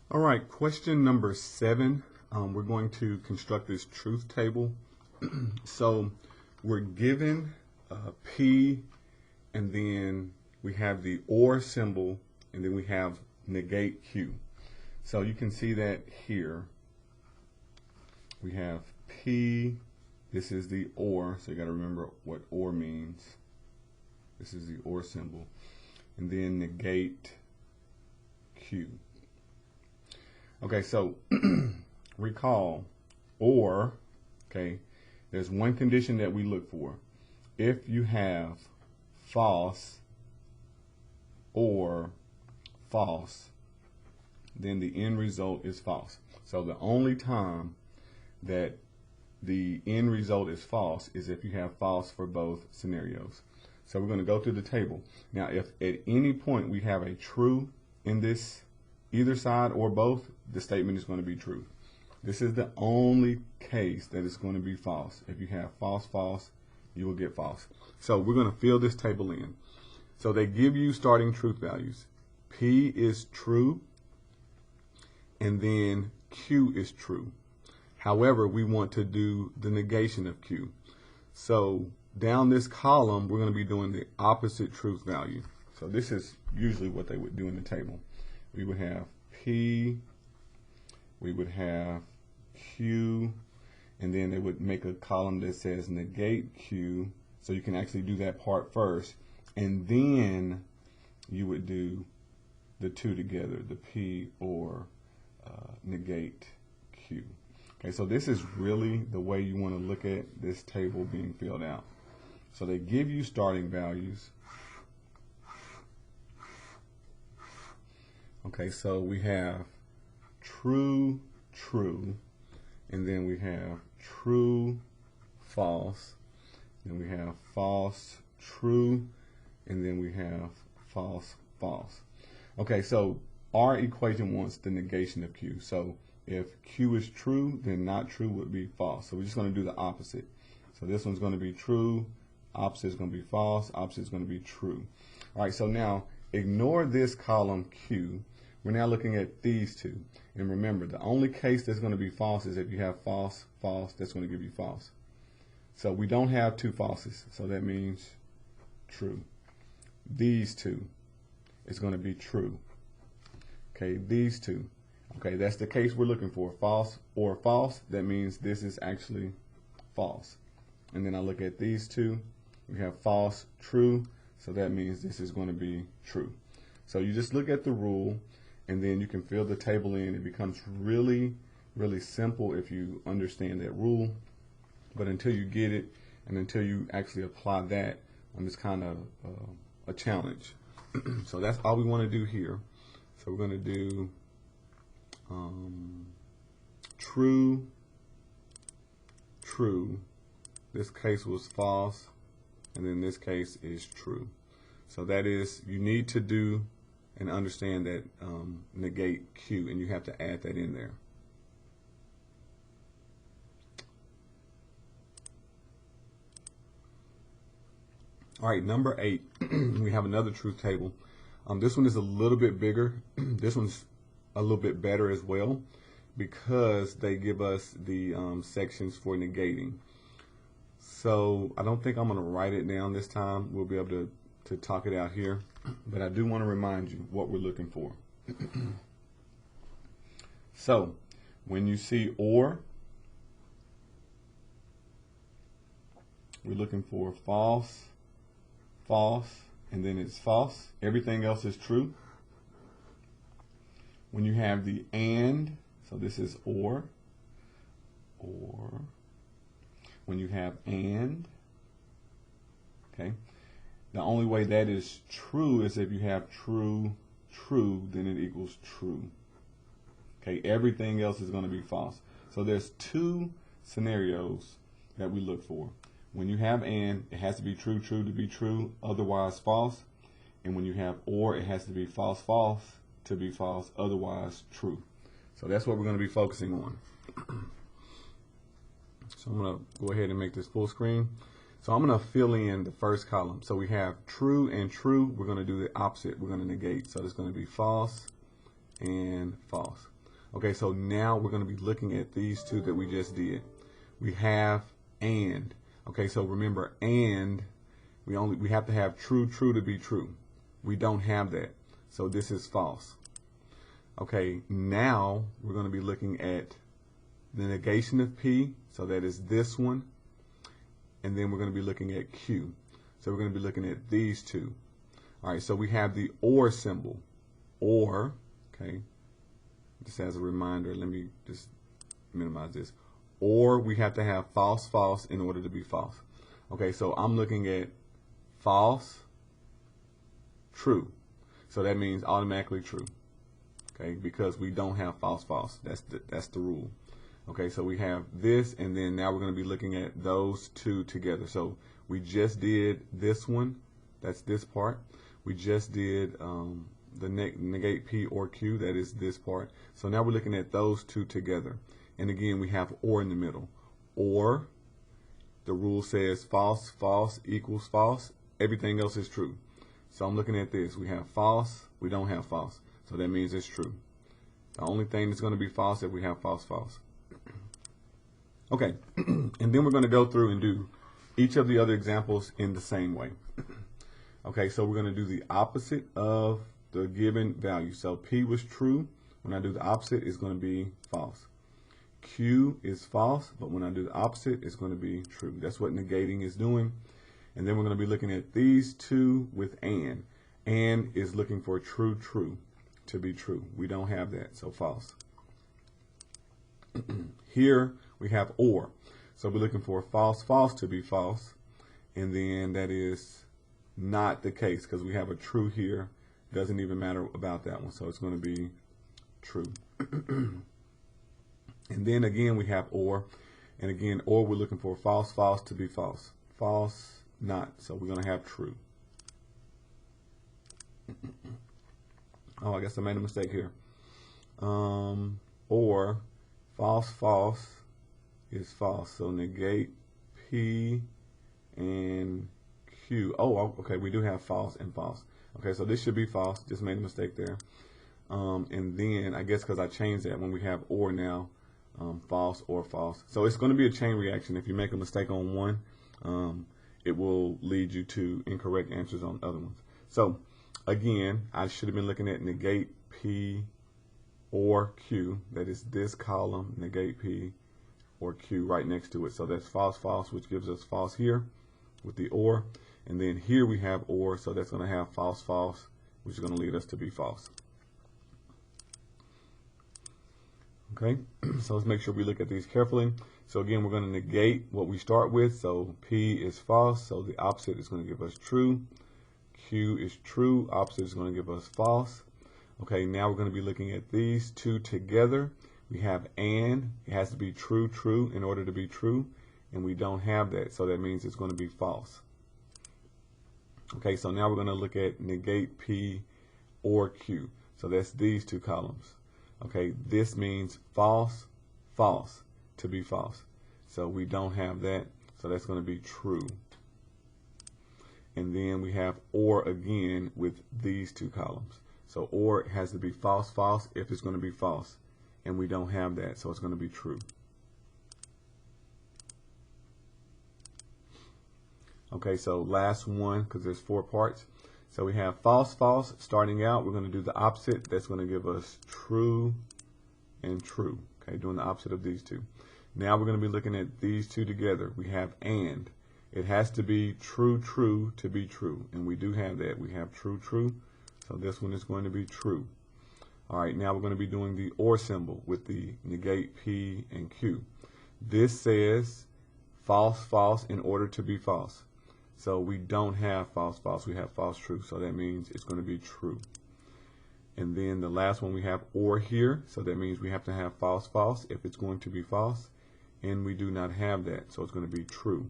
All right, question number 7. We're going to construct this truth table. So we're given P, and then we have the OR symbol, and then we have negate Q. So you can see that here. We have P, this is the OR, so you got to remember what OR means. This is the OR symbol. And then negate Q. Okay, so recall OR, okay, there's one condition that we look for. If you have false or false, then the end result is false. So the only time that the end result is false is if you have false for both scenarios. So we're going to go through the table. Now, if at any point we have a true in this, either side or both, the statement is going to be true. This is the only case that it's going to be false. If you have false, false, you will get false. So we're going to fill this table in. So they give you starting truth values. P is true, and then Q is true. However, we want to do the negation of Q. So down this column, we're going to be doing the opposite truth value. So this is usually what they would do in the table. We would have P, we would have Q, and then they would make a column that says negate Q. So you can actually do that part first, and then you would do the two together, the P or negate Q. Okay, so this is really the way you want to look at this table being filled out. So they give you starting values. Okay, so we have true, true, and then we have true, false, then we have false, true, and then we have false, false. Okay, so our equation wants the negation of Q. So if Q is true, then not true would be false. So we're just going to do the opposite. So this one's going to be true, opposite is going to be false, opposite is going to be true. All right, so now ignore this column Q. We're now looking at these two. And remember, the only case that's going to be false is if you have false, false, that's going to give you false. So we don't have two falses, so that means true. These two is going to be true. Okay, these two. Okay, that's the case we're looking for, false or false. That means this is actually false. And then I look at these two. We have false, true, so that means this is going to be true. So you just look at the rule, and then you can fill the table in. It becomes really, really simple if you understand that rule. But until you get it, and until you actually apply that, it's kind of a challenge. So that's all we want to do here. So we're going to do true, true. This case was false, and then this case is true. So that is, you need to do and understand that negate Q, and you have to add that in there. All right, number 8, we have another truth table. This one is a little bit bigger. This one's a little bit better as well, because they give us the sections for negating. So I don't think I'm going to write it down this time. We'll be able to talk it out here. But I do want to remind you what we're looking for. So when you see OR, we're looking for false, false, and then it's false. Everything else is true. When you have the AND, so this is OR. When you have AND, okay, the only way that is true is if you have true, true, then it equals true. Okay, everything else is going to be false. So there's two scenarios that we look for. When you have AND, it has to be true, true to be true, otherwise false. And when you have OR, it has to be false, false to be false, otherwise true. So that's what we're going to be focusing on. So I'm going to go ahead and make this full screen. So I'm going to fill in the first column. So we have true and true. We're going to do the opposite. We're going to negate. So it's going to be false and false. Okay, so now we're going to be looking at these two that we just did. We have and. Okay, so remember, and we have to have true to be true. We don't have that, so this is false. Okay, now we're going to be looking at the negation of P, so that is this one, and then we're going to be looking at Q. So we're going to be looking at these two. All right, so we have the or symbol, or, okay, just as a reminder, let me just minimize this. Or we have to have false, false in order to be false. Okay, so I'm looking at false, true. So that means automatically true. Okay, because we don't have false, false. That's the rule. Okay, so we have this, and then now we're going to be looking at those two together. So we just did this one. That's this part. We just did the negate P or Q. That is this part. So now we're looking at those two together. And again, we have or in the middle. Or, the rule says false, false equals false. Everything else is true. So I'm looking at this. We have false. We don't have false. So that means it's true. The only thing that's going to be false if we have false, false. Okay. And then we're going to go through and do each of the other examples in the same way. Okay, so we're going to do the opposite of the given value. So P was true. When I do the opposite, it's going to be false. Q is false, but when I do the opposite, it's going to be true. That's what negating is doing. And then we're going to be looking at these two with and. And is looking for true to be true. We don't have that, so false. Here we have or. So we're looking for false, false to be false. And then that is not the case because we have a true here. Doesn't even matter about that one. So it's going to be true. And then again we have or, and again or we're looking for false, false to be false. False, not. So we're going to have true. Oh, I guess I made a mistake here. Or false, false is false. So negate P and Q. Oh, okay, we do have false and false. Okay, so this should be false. Just made a mistake there. And then I guess because I changed that when we have or now. False or false. So it's going to be a chain reaction. If you make a mistake on one, it will lead you to incorrect answers on other ones. So again, I should have been looking at negate P or Q. That is this column, negate P or Q right next to it. So that's false, false, which gives us false here with the or. And then here we have or, so that's going to have false, false, which is going to lead us to be false. Okay, so let's make sure we look at these carefully. So again, we're going to negate what we start with. So P is false, so the opposite is going to give us true. Q is true, opposite is going to give us false. Okay, now we're going to be looking at these two together. We have and, it has to be true in order to be true, and we don't have that, so that means it's going to be false. Okay, so now we're going to look at negate P or Q. So that's these two columns. Okay, this means false, false to be false. So we don't have that, so that's going to be true. And then we have or again with these two columns. So or has to be false, false if it's going to be false. And we don't have that, so it's going to be true. Okay, so last one, because there's 4 parts. So we have false, false. Starting out, we're going to do the opposite. That's going to give us true and true. Okay, doing the opposite of these two. Now we're going to be looking at these two together. We have and. It has to be true to be true. And we do have that. We have true. So this one is going to be true. All right, now we're going to be doing the or symbol with the negate P and Q. This says false, false in order to be false. So we don't have false, false. We have false, true. So that means it's going to be true. And then the last one we have or here. So that means we have to have false, false if it's going to be false. And we do not have that. So it's going to be true.